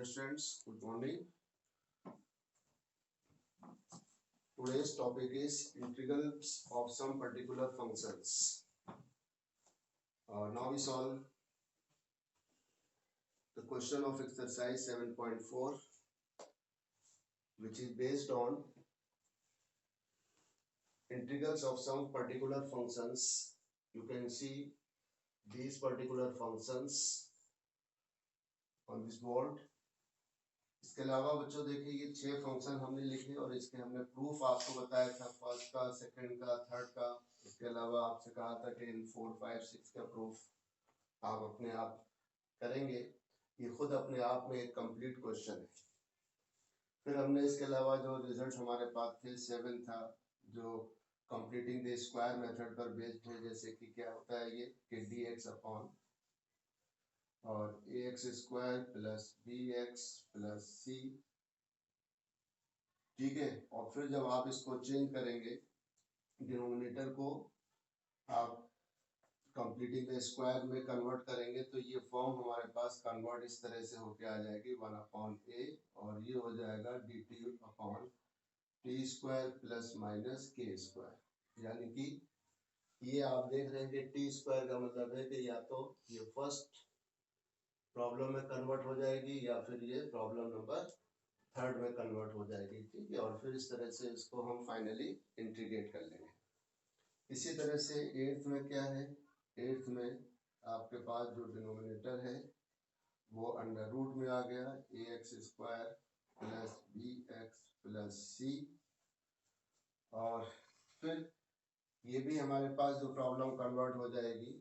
Dear students, good morning. Today's topic is integrals of some particular functions. Now we solve the question of exercise 7.4, which is based on integrals of some particular functions. You can see these particular functions on this board. इसके अलावा बच्चों देखिए ये 6 function हमने लिखे और इसके हमने प्रूफ आपको बताया था, फर्स्ट का, सेकंड का, थर्ड का। इसके अलावा आपसे कहा था कि इन 4, 5, 6 का प्रूफ आप अपने आप करेंगे। ये खुद अपने आप में एक कंप्लीट क्वेश्चन है। फिर हमने इसके अलावा जो रिजल्ट हमारे पास थे 7 था, जो कंप्लीटिंग द स्क्वायर मेथड पर बेस्ड है, जैसे कि क्या होता है ये कि dx अपॉन और ax square plus bx plus c, ठीक है। और फिर जब आप इसको चेंज करेंगे, डिनोमिनेटर को आप कंप्लीटिंग द स्क्वायर में कन्वर्ट करेंगे, तो ये फॉर्म हमारे पास कन्वर्ट इस तरह से होके आ जाएगी 1 अपॉन a, और ये हो जाएगा dt upon T square plus minus के स्क्वायर। यानी कि ये आप देख रहे हैं कि टी स्क्वायर का मतलब है कि या तो ये फर्स्ट प्रॉब्लम में कन्वर्ट हो जाएगी या फिर ये प्रॉब्लम नंबर 3 में कन्वर्ट हो जाएगी, ठीक है। और फिर इस तरह से इसको हम फाइनली इंटीग्रेट कर लेंगे। इसी तरह से 8th में क्या है, 8th में आपके पास जो डिनोमिनेटर है वो अंडर रूट में आ गया, ax square plus bx plus c, और फिर ये भी हमारे पास जो प्रॉब्लम कन्वर्ट हो जाएगी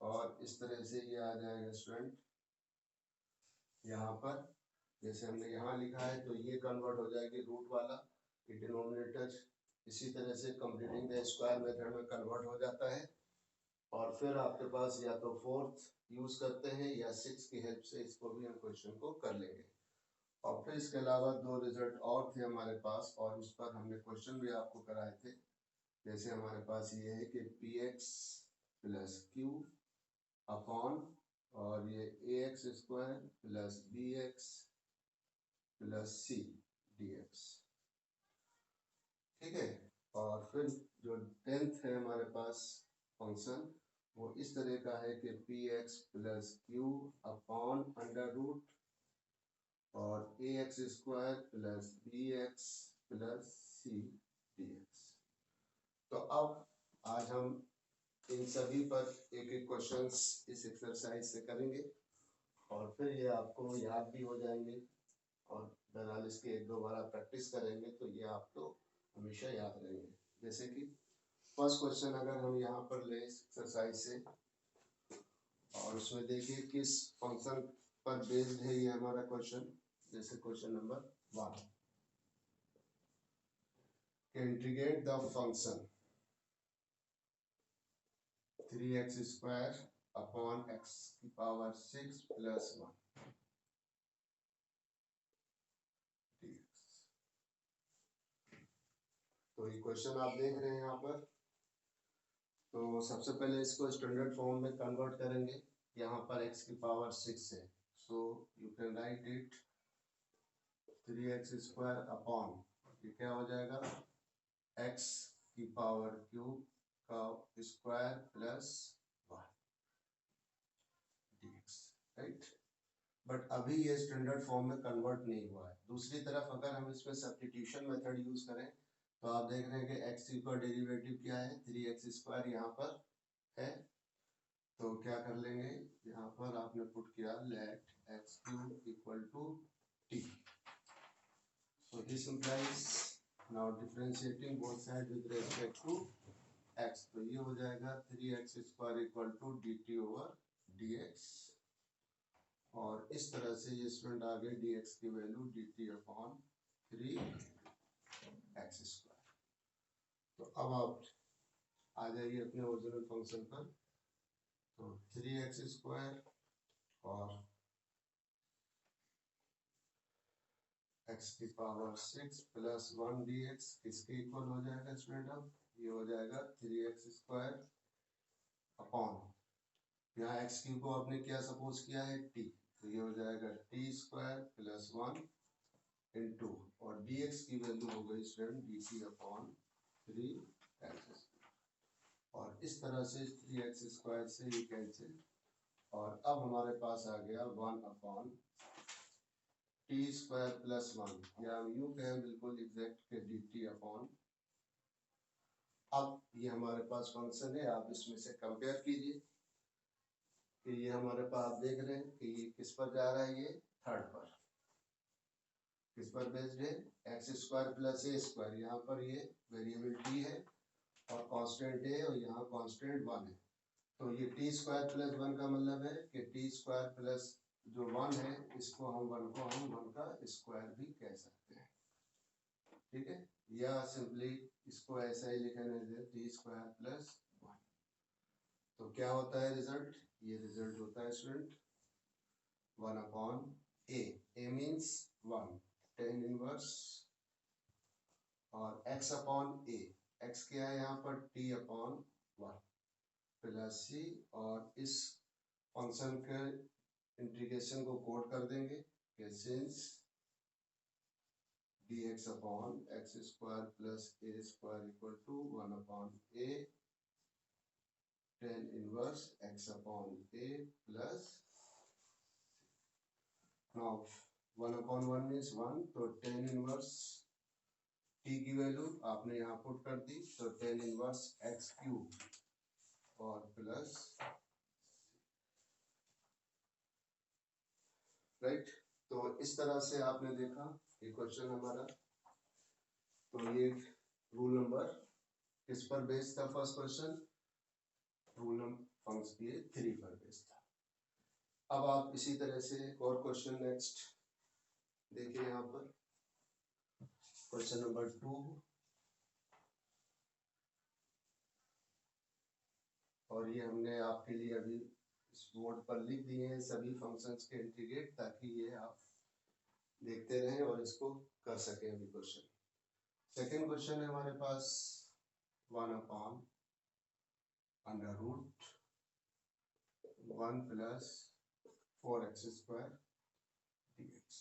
और इस तरह से ये आ जाएगा स्टूडेंट यहाँ पर, जैसे हमने यहाँ लिखा है तो ये कन्वर्ट हो जाएगी रूट वाला, ये डिनोमिनेटर इसी तरह से कंप्लीटिंग द स्क्वायर मेथड में कन्वर्ट हो जाता है। और फिर आपके पास या तो 4th यूज करते हैं या 6 की हेल्प से इसको भी हम क्वेश्चन को कर लेंगे। और फिर इसके अलावा 2 रिजल्ट और थे हमारे पास और उस पर हमने क्वेश्चन भी आपको कराए थे। जैसे हमारे पास ये है कि px प्लस q अपॉन और ये ax square plus bx plus c dx, ठीक है। और फिर जो 10th है हमारे पास फंक्शन वो इस तरह का है कि px plus q upon under root और ax square plus bx plus c dx। तो अब आज हम इन सभी पर एक एक क्वेश्चंस इस एक्सरसाइज से करेंगे और फिर ये आपको याद भी हो जाएंगे, और बहरहाल इसके 1-2 बार प्रैक्टिस करेंगे तो ये आपको हमेशा याद रहेंगे। जैसे कि फर्स्ट क्वेश्चन अगर हम यहाँ पर ले एक्सरसाइज से, और उसमें देखिए किस फंक्शन पर बेस्ड है ये हमारा क्वेश्चन। जैसे question number 1, integrate the function 3x square upon x की पावर 6 प्लस 1 dx। तो ये क्वेश्चन आप देख रहे हैं यहाँ पर। तो सबसे पहले इसको स्टैंडर्ड फॉर्म में कन्वर्ट करेंगे। यहाँ पर x की पावर 6 है, so you can write it 3x square upon, ये क्या हो जाएगा, x की पावर क्यूब का square plus 1 dx, right. But अभी ये स्टैंडर्ड फॉर्म में कन्वर्ट नहीं हुआ है। दूसरी तरफ अगर हम इसमें सब्स्टिट्यूशन मेथड यूज करें तो आप देख रहे हैं कि x का डेरिवेटिव क्या है, 3x स्क्वायर यहाँ पर है। तो क्या कर लेंगे, यहाँ पर आपने पुट किया let x cube equal to t, so this implies now differentiating both sides with respect to x, तो ये हो जाएगा 3x square equal to dt over dx, और इस तरह से ये स्टूडेंट आ गए dx की value dt upon 3x square. तो अब आप आ जाइए अपने ओरिजिनल फंक्शन पर। तो 3x स्क्वायर और x की पावर 6 प्लस 1 dx किसके इक्वल हो जाएगा स्टूडेंट, अब ये हो जाएगा 3x स्क्वायर अपॉन, यहाँ x क्यूब को आपने क्या सपोज किया है t, तो ये हो जाएगा टी स्क्वायर प्लस 1 इंटू, और dx की वैल्यू हो गई स्टूडेंट dt अपॉन 3x, और इस तरह से 3x स्क्वायर से ये कैंसिल, और अब हमारे पास आ गया 1 अपॉन टी स्क्वायर प्लस 1, या हम यूँ कहें बिल्कुल एग्जैक्ट के dt अपॉन, अब ये हमारे पास फंक्शन है, आप इसमें से कंपेयर कीजिए कि ये हमारे पास आप देख रहे हैं कि ये किस पर जा रहा है, ये थर्ड पर, किस पर बेस्ड है, x square plus a square, यहाँ पर ये वेरिएबल टी है और कांस्टेंट है, और यहाँ कांस्टेंट 1 है, तो ये टी स्क्वायर प्लस 1 का मतलब है कि टी स्क्वायर प्लस जो 1 है इसको हम 1 को हम 1 का स्क्वायर भी कह सकते हैं, ठीक है, या सिंपली इसको ऐसा ही लिखने दे टी स्क्वायर प्लस 1, तो क्या होता है रिजल्ट, ये रिजल्ट होता है स्टूडेंट 1 अपॉन ए मीन्स 1 tan इनवर्स, और x अपॉन ए, x क्या है यहाँ पर t अपॉन 1 प्लस सी, और इस फंक्शन के इंटीग्रेशन को कोड कर देंगे कि since dx upon x square plus a square equal to 1 upon a tan inverse x upon a plus, now 1 upon 1 means 1, तो tan इनवर्स t की वैल्यू आपने यहाँ पुट कर दी, तो tan इनवर्स x क्यूब और प्लस, राइट, तो इस तरह से आपने देखा ये क्वेश्चन हमारा, तो ये रूल नंबर किस पर बेस्ड था, first question rule number function ये 3 पर बेस्ड था। अब आप इसी तरह से एक और क्वेश्चन नेक्स्ट देखिए, यहाँ पर क्वेश्चन नंबर 2, और ये हमने आपके लिए अभी इस बोर्ड पर लिख दिए हैं सभी फंक्शंस के इंटीग्रेट, ताकि ये आप देखते रहें और इसको कर सकें अभी क्वेश्चन। सेकेंड क्वेश्चन है हमारे पास 1 upon under root 1 plus 4x square dx,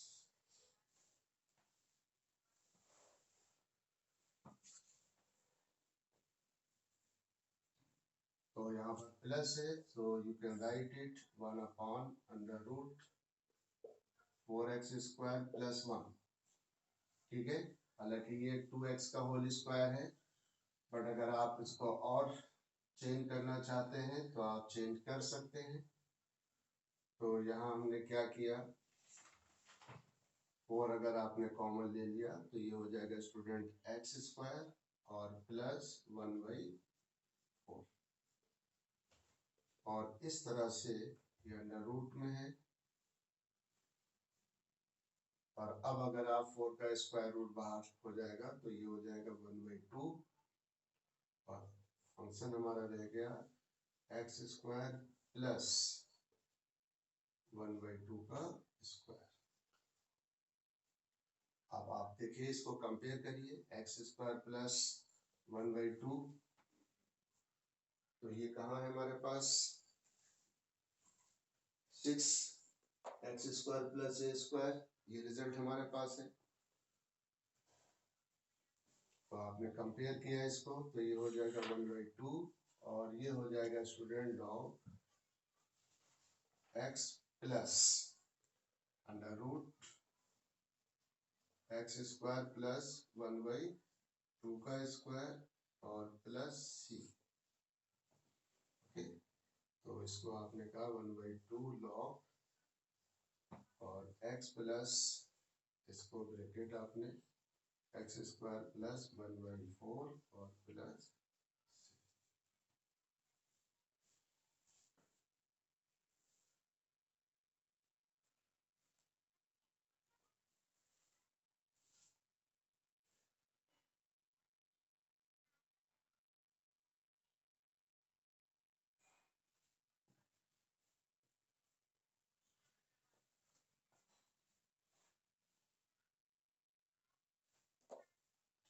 तो यहाँ पर प्लस है, तो you can write it 1 upon under root 4x square plus 1, ठीक है, हालांकि ये 2x का होल स्क्वायर है, बट अगर आप इसको और चेंज करना चाहते हैं तो आप चेंज कर सकते हैं, तो यहाँ हमने क्या किया, 4 अगर आपने कॉमन ले लिया तो ये हो जाएगा स्टूडेंट x स्क्वायर और प्लस 1/4, और इस तरह से ये अंडर रूट में है, और अब अगर आप 4 का स्क्वायर रूट बाहर हो जाएगा तो ये हो जाएगा 1/2, और फंक्शन हमारा रह गया x स्क्वायर प्लस 1/2 का स्क्वायर। अब आप देखिए इसको कंपेयर करिए, x स्क्वायर प्लस 1/2, तो ये कहाँ है हमारे पास 6x square plus a square, ये रिजल्ट हमारे पास है, तो आपने कंपेयर किया इसको तो ये हो जाएगा 1/2, और ये हो जाएगा student of x plus under root x square plus 1/2 का स्क्वायर और प्लस c, ओके, तो इसको आपने कहा 1/2 लॉग, और x प्लस इसको ब्रैकेट आपने एक्स स्क्वायर प्लस 1/4 और प्लस,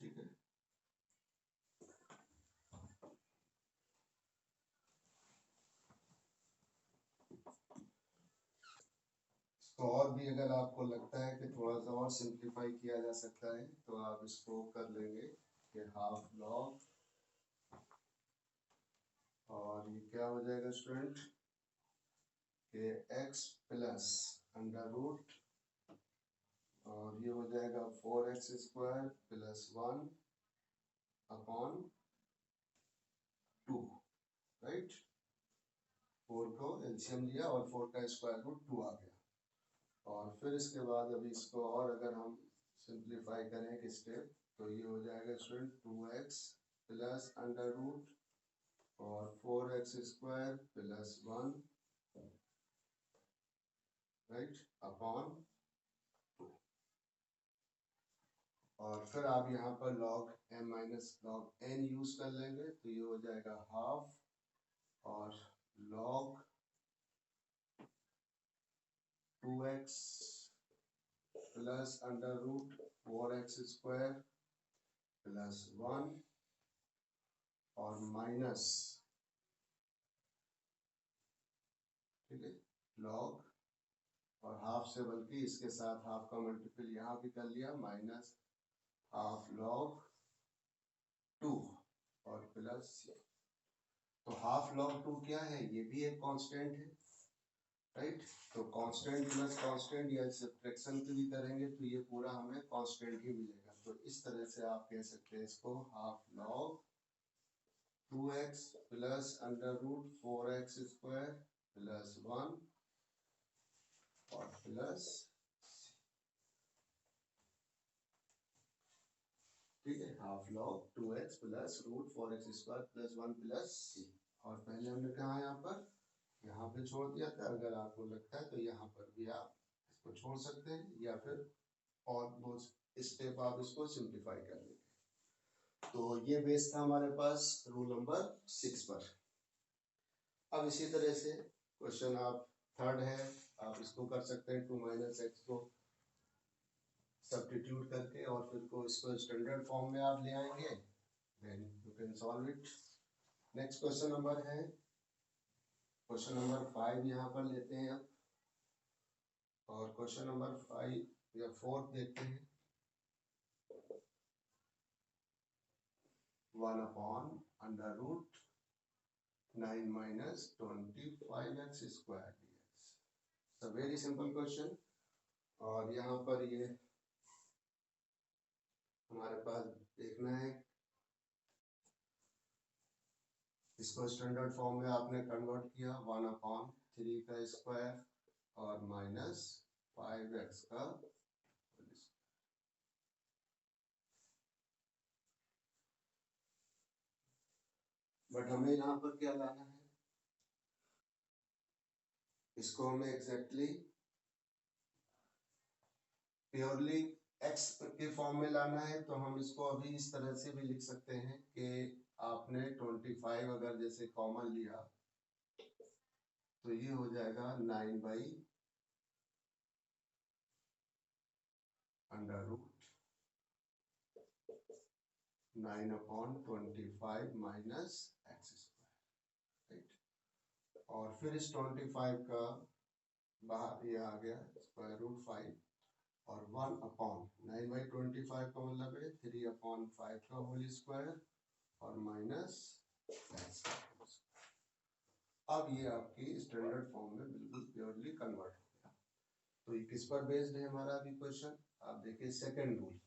ठीक है, तो और भी अगर आपको लगता है कि थोड़ा सा और सिंप्लीफाई किया जा सकता है तो आप इसको कर लेंगे कि हाफ लॉग, और ये क्या हो जाएगा स्टूडेंट कि x प्लस अंडर रूट, और ये हो जाएगा 4x square plus 1 upon 2, right. 4 को एलसीएम लिया और 4 का स्क्वायर रूट 2 आ गया। और फिर इसके बाद अभी इसको और अगर हम सिंप्लीफाई करें कि स्टेप, तो ये हो जाएगा student 2x plus under root और 4x square plus 1, right, upon 2। और फिर आप यहाँ पर log m minus log n use कर लेंगे, तो ये हो जाएगा हाफ और log 2x plus under root 4x square plus 1 और माइनस, ठीक है, log, और हाफ से बल्कि इसके साथ हाफ का मल्टीपल यहाँ भी कर लिया, माइनस हाफ log 2 और प्लस, तो हाफ log 2 क्या है, ये भी एक कांस्टेंट है, राइट। तो कांस्टेंट प्लस कांस्टेंट या सब्ट्रैक्शन भी करेंगे तो ये पूरा हमें कांस्टेंट ही मिलेगा। तो इस तरह से आप कह सकते हैं इसको half log 2x plus under root 4x square plus 1 और प्लस, ठीक है, half log 2x plus root 4x square plus 1 plus c। और पहले हमने कहा यहाँ पे छोड़ दिया था, अगर आपको लगता है तो यहाँ पर भी आप इसको छोड़ सकते हैं, या फिर और वो स्टेप आप इसको सिंप्लीफाई कर लेंगे। तो ये बेस था हमारे पास रूल नंबर 6 पर। अब इसी तरह से क्वेश्चन आप थर्ड है, आप इसको कर सकते हैं 2 माइनस एक्स को सब्स्टिट्यूट करके, और फिर को इसको स्टैंडर्ड फॉर्म में आप ले आएंगे, then you can solve it. Next question number है क्वेश्चन नंबर 5 यहाँ पर लेते हैं अब, और क्वेश्चन नंबर 5 या 4 देखते हैं। 1 upon under root 9 minus 25x square dx। Very simple question, और यहाँ पर ये हमारे पास देखना है, इसको स्टैंडर्ड फॉर्म में आपने कन्वर्ट किया, 1 अपॉन 3 का स्क्वायर और माइनस 5x का, बट हमें यहाँ पर क्या लाना है, इसको हमें एग्जैक्टली प्योरली x के फॉर्म में लाना है। तो हम इसको अभी इस तरह से भी लिख सकते हैं कि आपने 25 अगर जैसे कॉमन लिया तो ये हो जाएगा 9 by under root 9 upon 25 minus x square, right. और फिर इस 25 का बाहर ये आ गया स्क्वायर रूट 5, और 1 अपॉन 9 बाई 25 का मतलब है 3 अपॉन 5 का होल स्क्वायर और माइनस एक्स। अब ये आपकी स्टैंडर्ड फॉर्म में बिल्कुल प्योरली कन्वर्ट हो गया। तो ये किस पर बेस्ड है हमारा अभी क्वेश्चन, आप देखिए सेकंड रूल,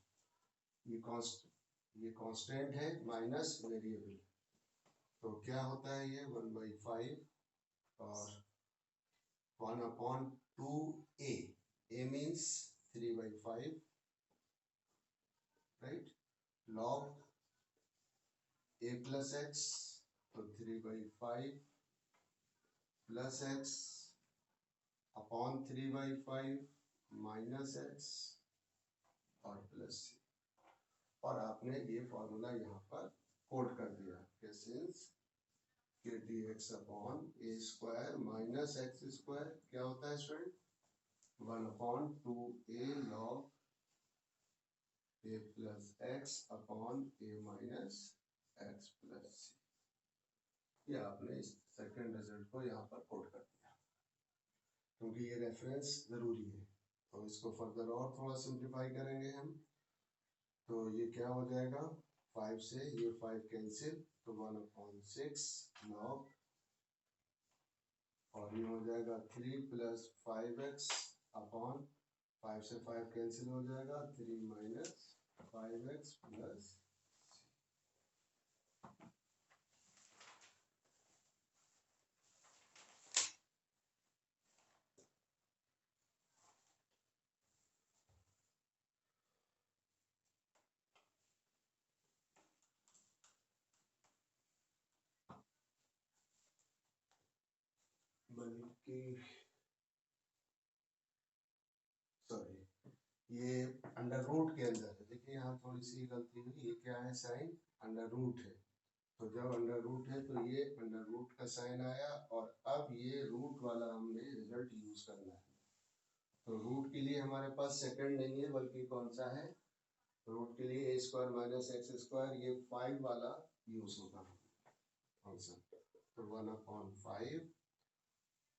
ये कांस्टेंट है माइनस वेरिएबल, तो क्या होता है ये 1/5 और 1 upon 2a, a means 3/5, right, log a plus x, तो 3/5 plus x upon 3/5 minus x और प्लस सी। और आपने ये फॉर्मूला यहाँ पर कोड कर दिया कि सिंस के dx upon a square minus x square क्या होता है student, 1 upon 2a log a plus x upon a minus x plus c. ये आपने इस सेकंड रिजल्ट को यहाँ पर कोड कर दिया। क्योंकि ये रेफरेंस जरूरी है। तो इसको फर्दर और थोड़ा सिंप्लीफाई करेंगे हम, तो ये क्या हो जाएगा, 5 से ये 5 कैंसिल, तो 1/6 लॉग, और ये हो जाएगा 3 + 5x अपॉन 5 से 5 कैंसिल हो जाएगा, 3 - 5x + बल्कि सॉरी, ये अंडर रूट के अंदर है। देखिए यहाँ थोड़ी सी गलती हुई, ये क्या है, साइन अंडर रूट है। तो जब अंडर रूट है तो ये अंडर रूट का साइन आया, और अब ये रूट वाला हमने रिजल्ट यूज करना है। तो रूट के लिए हमारे पास सेकंड नहीं है, बल्कि कौन सा है, रूट के लिए a² - x², ये 5 वाला यूज होगा फंक्शन, तो 1/5।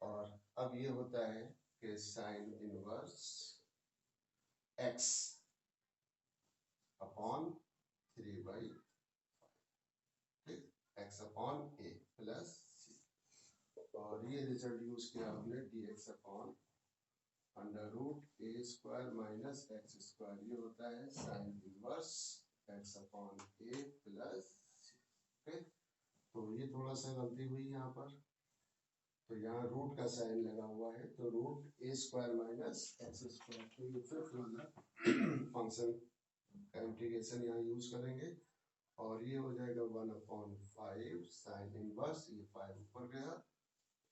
और अब ये होता है कि sine inverse x upon 3/5, x/a plus c, और ये रिजल्ट यूज किया हमने dx अपॉन √a² - x², ये होता है sine inverse x/a plus c। Okay, तो ये थोड़ा सा गलती हुई यहाँ पर, तो यहाँ रूट का साइन लगा हुआ है, तो √a² - x², तो ये फिफ्थ वाला फंक्शन का इंटीग्रेशन यहाँ यूज करेंगे, और ये हो जाएगा 1/5 साइन इनवर्स, ये 5 ऊपर गया,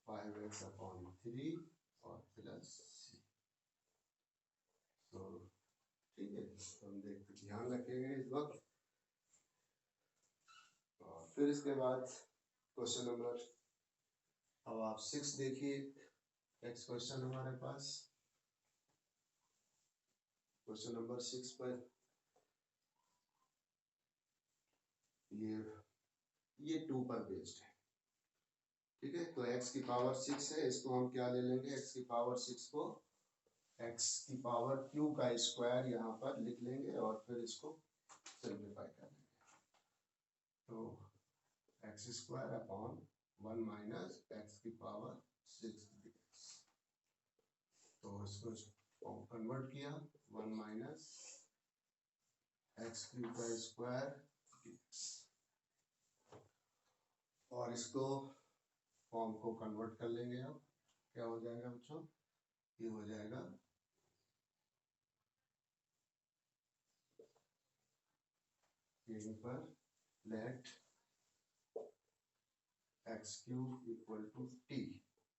5x/3 और प्लस c। तो ठीक है, हम देखते ध्यान रखेंगे इस वक्त। और फिर इसके बाद क्वेश्चन नंबर, अब आप 6 देखिए, नेक्स्ट क्वेश्चन हमारे पास क्वेश्चन नंबर 6 पर ये 2 पर बेस्ड है। ठीक है, तो x की पावर 6 है, इसको हम क्या ले लेंगे, x की पावर 6 को x की पावर q का स्क्वायर यहाँ पर लिख लेंगे, और फिर इसको सिंप्लीफाई कर लेंगे। तो x² अपॉन 1 - x की पावर 6 dx, तो इसको कन्वर्ट किया, 1 - x³ का स्क्वायर dx, और इसको फॉर्म को कन्वर्ट कर लेंगे। अब क्या हो जाएगा बच्चों, ये हो जाएगा यहीं पर late x³ = t,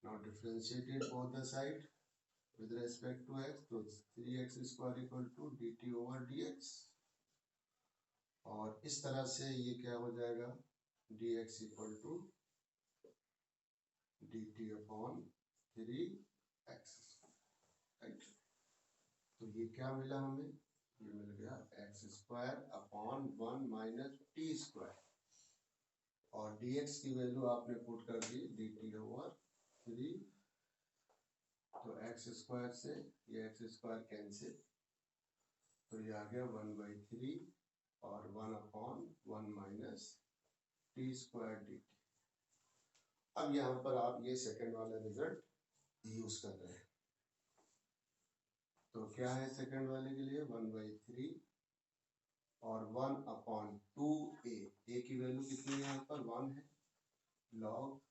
now differentiated both the side with respect to x, तो 3x² = dt/dx, और इस तरह से ये क्या हो जाएगा, dx = dt/3x, राइट। तो ये क्या मिला हमें, ये मिल गया x² अपॉन 1 - t², और dx की वैल्यू आपने पुट कर दी dt/3, तो x² से ये x² कैंसिल, तो ये आ गया 1/3 और 1/1 - t² dt। अब यहाँ पर आप ये सेकंड वाला रिजल्ट यूज कर रहे हैं, तो क्या है सेकंड वाले के लिए, 1/3 और 1/2a, a की वैल्यू कितनी है यहाँ पर, 1 है, लॉग,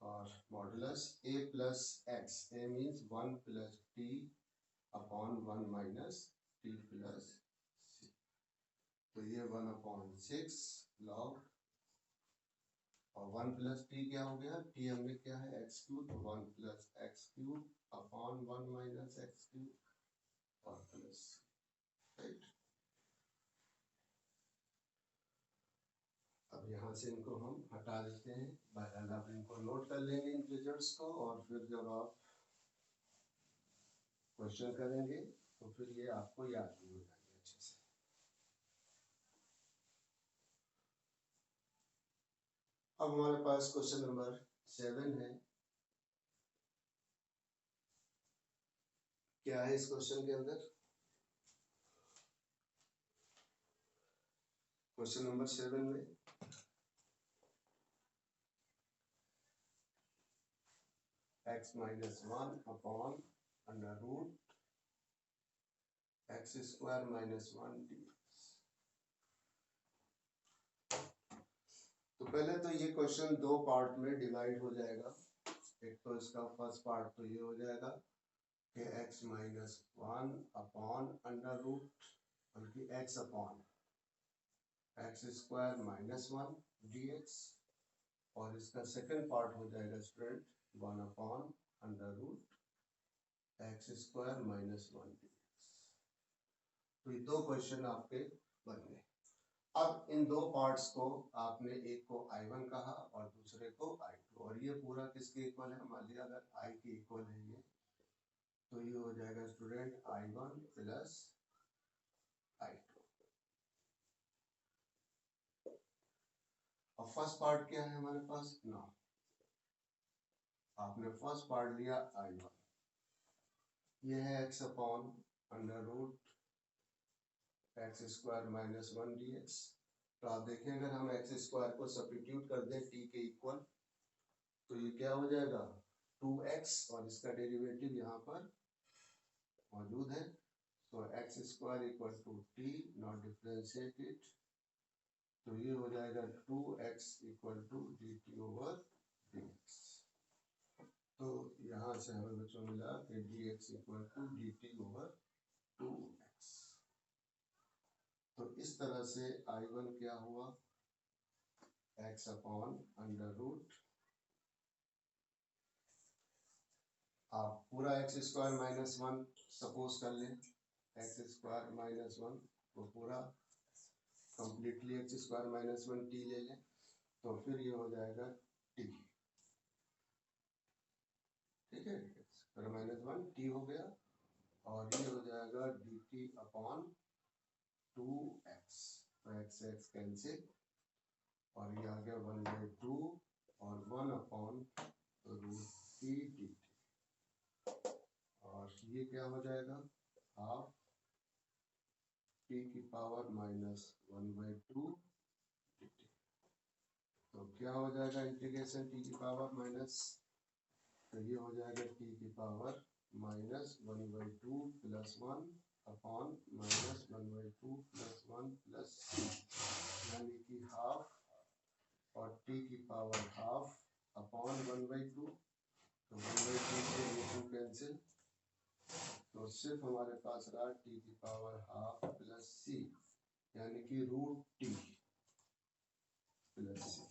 और modulus a plus x, a means 1 + t upon 1 - t plus c, तो ये 1/6 लॉग, और 1 + t क्या हो गया, t हमने क्या है, x³, तो 1 + x³ अपॉन 1 - x³ और प्लस, राइट। अब यहाँ से इनको हम हटा देते हैं, बहरहाल आप इनको नोट कर लेंगे इन रिजल्ट्स को, और फिर जब आप क्वेश्चन करेंगे तो फिर ये आपको याद भी हो जाएंगे अच्छे से। अब हमारे पास क्वेश्चन नंबर 7 है। क्या है इस क्वेश्चन के अंदर? क्वेश्चन नंबर 7 में x minus 1 upon under root x square minus 1 d. तो पहले तो ये क्वेश्चन दो पार्ट में डिवाइड हो जाएगा। एक तो इसका फर्स्ट पार्ट तो ये हो जाएगा कि x minus 1 upon under root बल्कि x upon x square minus 1 dx, और इसका सेकंड पार्ट हो जाएगा student 1 upon under root x square minus 1 dx। तो ये दो क्वेश्चन आपके बन गए। अब इन दो पार्ट्स को आपने एक को I1 कहा और दूसरे को I2, और ये पूरा किसके इक्वल है? मान लिया अगर I के इक्वल है ये, तो ये हो जाएगा स्टूडेंट I1 प्लस I2। और फर्स्ट पार्ट क्या है हमारे पास? 9। आपने फर्स्ट पार्ट लिया I1, ये है x upon under root x square minus 1 dx। तो आप देखें अगर हम एक्स स्क्वायर को सब्स्टिट्यूट कर दें t के इक्वल, तो ये क्या हो जाएगा 2x, और इसका डेरिवेटिव यहाँ पर मौजूद है। तो x square equal to t, not differentiate it, तो ये हो जाएगा 2x equal to d t over dx। तो यहाँ से हमें बच्चों मिला कि dx equal to d t over 2x। तो इस तरह से I1 क्या हुआ x अपॉन अंडर रूट, आप पूरा एक्स स्क्वायर माइनस 1 सपोज कर लें, एक्स स्क्वायर माइनस 1 तो पूरा completely x square minus 1 T ले लें, तो फिर ये हो जाएगा टी। ठीक है, स्क्वायर माइनस 1 टी हो गया, और ये हो जाएगा डी टी अपॉन 2x, तो एक्स एक्स कैंसिल, और ये आ गया 1/2 और 1 upon root t d t, और ये क्या हो जाएगा हाफ टी की पावर माइनस 1/2 डी टी। तो क्या हो जाएगा इंटीग्रेशन टी की पावर माइनस, तो ये हो जाएगा टी की power minus 1/2 plus 1 upon minus 1/2 plus 1 plus, यानी कि हाफ, और टी की पावर हाफ अपॉन 1/2, तो 1/2 से ये 2 कैंसिल, तो सिर्फ हमारे पास रहा टी की पावर हाफ प्लस सी, यानी कि रूट टी प्लस सी,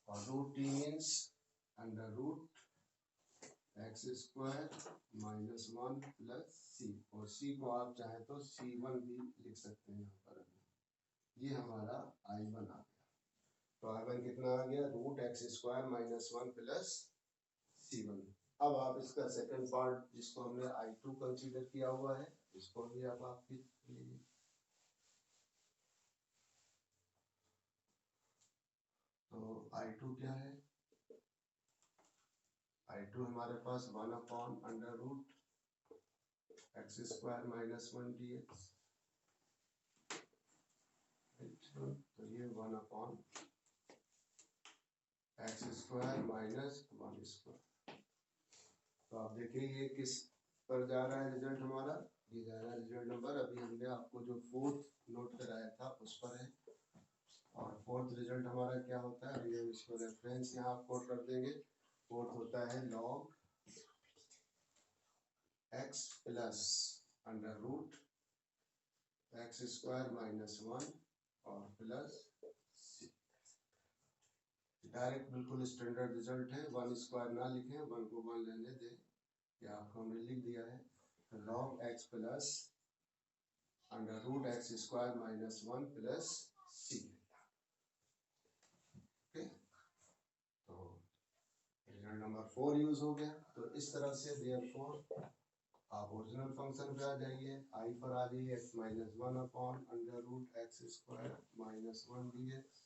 और root T means under root x square minus 1 plus सी, और सी को आप चाहें तो C1 भी लिख सकते हैं यहाँ पर। ये हमारा I1 आ गया। तो I1 कितना आ गया? Root x square minus 1 plus C1। अब आप इसका सेकंड पार्ट जिसको हमने I2 कंसीडर किया हुआ है, इसको भी आप आपकी लीजिए। तो I2 क्या है? I2 हमारे पास 1 upon under root x square minus 1 dx, तो ये 1 upon x square minus 1 square. तो आप देखिए ये किस पर जा रहा है रिजल्ट हमारा? ये जा रहा है रिजल्ट नंबर, अभी हमने आपको जो फोर्थ नोट कराया था उस पर है, और फोर्थ रिजल्ट हमारा क्या होता है? अभी हम इसको रेफरेंस यहाँ कोट कर देंगे। फोर्थ होता है log x plus under root x square minus 1 और प्लस सी। डायरेक्ट बिल्कुल स्टैंडर्ड रिजल्ट है, 1 स्क्वायर ना लिखें, 1 को 1 लेने दें, या आपको हमने लिख दिया है log x plus under root x square minus 1 plus c. तो रिजल्ट नंबर 4 यूज हो गया। तो इस तरह से देयरफॉर आप ओरिजिनल फंक्शन पे आ जाइए, आई पर आ जाइए x minus 1 upon under root x square minus 1 dx,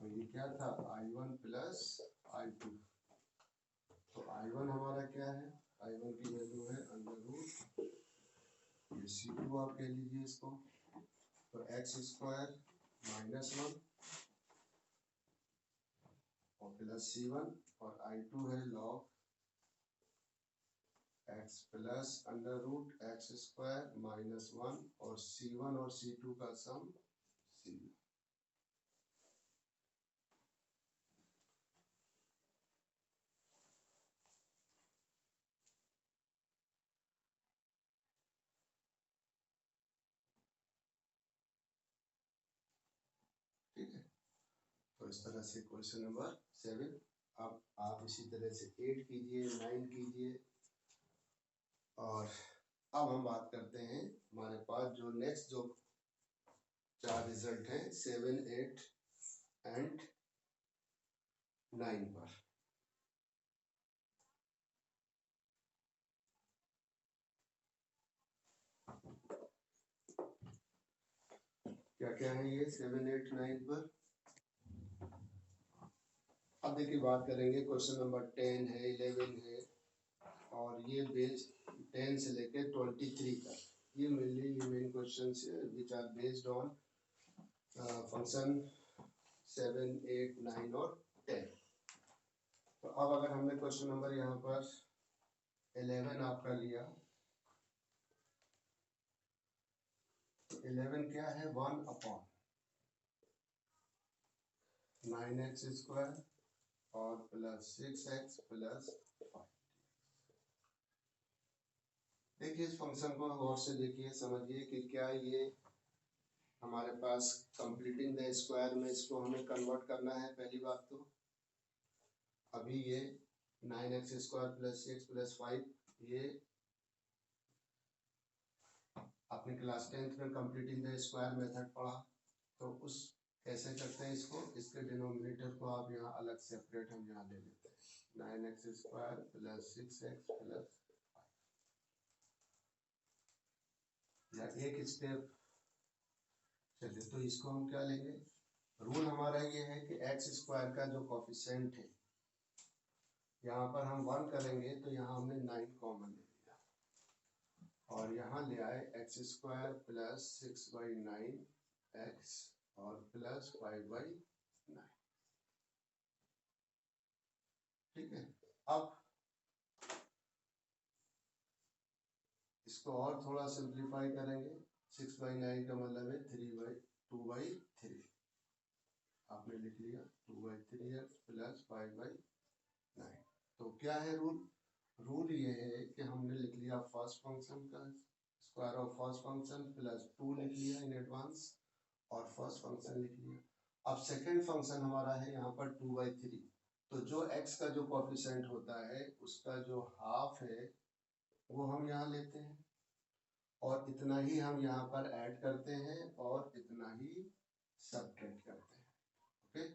तो ये क्या था I1 प्लस I2। तो I1 हमारा क्या है, I1 की वैल्यू है अंडर रूट ये C2 आप कह लीजिए इसको, तो एक्स स्क्वायर -1 और प्लस C1 और I2 है log x plus under root x square -1 और C1 और C2 का सम C। ठीक है, तो इस तरह से क्वेश्चन नंबर 7। अब आप इसी तरह से 8 कीजिए, 9 कीजिए। और अब हम बात करते हैं हमारे पास जो नेक्स्ट जो 4 रिजल्ट हैं 7, 8 एंड 9 पर। क्या क्या है ये 7, 8, 9 पर। अब देखिए बात करेंगे क्वेश्चन नंबर 10 है, 11 है और ये बेस 10 से लेके 23 तक। ये mainly main question which are based on function 7, 8, 9 और 10। तो अब अगर हमने क्वेश्चन नंबर यहाँ पर 11 आपका लिया, तो 11 क्या है 1/9x² और प्लस 6x प्लस 5। देखिए इस फंक्शन को गौर से देखिए, समझिए कि क्या ये हमारे पास कंप्लीटिंग द स्क्वायर में इसको हमें कन्वर्ट करना है। पहली बात तो अभी ये 9x² प्लस 6 प्लस 5 ये अपने क्लास 10th में कंप्लीटिंग द स्क्वायर मेथड पढ़ा। तो उस कैसे करते हैं इसको, इसके डिनोमिनेटर को आप यहाँ अलग सेपरेट हम यहाँ ले लेते हैं 9x² प्लस 6x प्लस 5। या एक स्टेप चलिए, तो इसको हम क्या लेंगे, रूल हमारा ये है कि x² का जो कोफिशिएंट है यहाँ पर हम 1 करेंगे तो यहाँ हमने 9 कॉमन ले लिया और यहाँ ले आए x² प्लस 6/9x और प्लस 5/9। ठीक है, अब इसको और थोड़ा सिंप्लीफाई करेंगे। 6/9 का मतलब है 2/3 आपने लिख लिया 2/3x प्लस 5/9। तो क्या है रूल, रूल ये है कि हमने लिख लिया फर्स्ट फंक्शन का square of first function plus 2 लिख लिया इन एडवांस और फर्स्ट फंक्शन लिख लिया। अब सेकंड फंक्शन हमारा है यहाँ पर 2/3। तो जो x का जो कोफिशिएंट होता है उसका जो हाफ है वो हम यहाँ लेते हैं और इतना ही हम यहाँ पर ऐड करते हैं और इतना ही सब्ट्रैक्ट करते हैं। ओके,